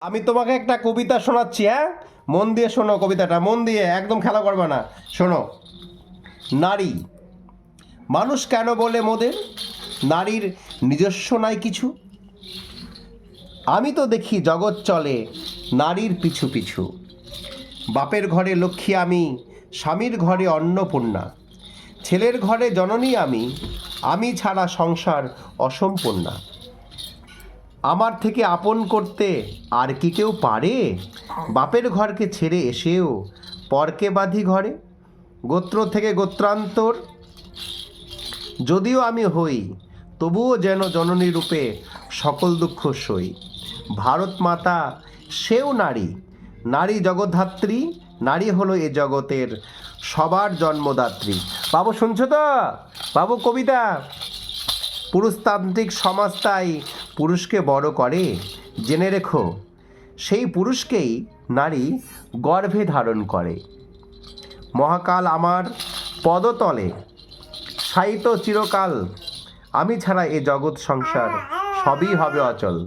আমি তোমাকে একটা কবিতা শোনাচ্ছি, হ্যাঁ? মন দিয়ে শোনো কবিতাটা, মন দিয়ে, একদম খেলা করবে না। শোনো। নারী মানুষ কেন বলে মোদের, নারীর নিজস্ব নাই কিছু। আমি তো দেখি জগৎ চলে নারীর পিছু পিছু। বাপের ঘরে লক্ষ্মী আমি, স্বামীর ঘরে অন্নপূর্ণা, ছেলের ঘরে জননী আমি, আমি ছাড়া সংসার অসম্পূর্ণা। আমার থেকে আপন করতে আর কি কেউ পারে? বাপের ঘরকে ছেড়ে এসেও পরকে বাঁধি ঘরে। গোত্র থেকে গোত্রান্তর যদিও আমি হই, তবুও যেন জননী রূপে সকল দুঃখ সই। ভারত মাতা সেও নারী, নারী জগদ্ধাত্রী, নারী হলো এ জগতের সবার জন্মদাত্রী। বাবু শুনছো তো? বাবু কবিতা। পুরুষতান্ত্রিক সমাজ তাই পুরুষকে বড় করে, জেনে রেখো সেই পুরুষকেই নারী গর্ভে ধারণ করে। মহাকাল আমার পদতলে শায়িত চিরকাল, আমি ছাড়া এ জগৎ সংসার সবই হবে অচল।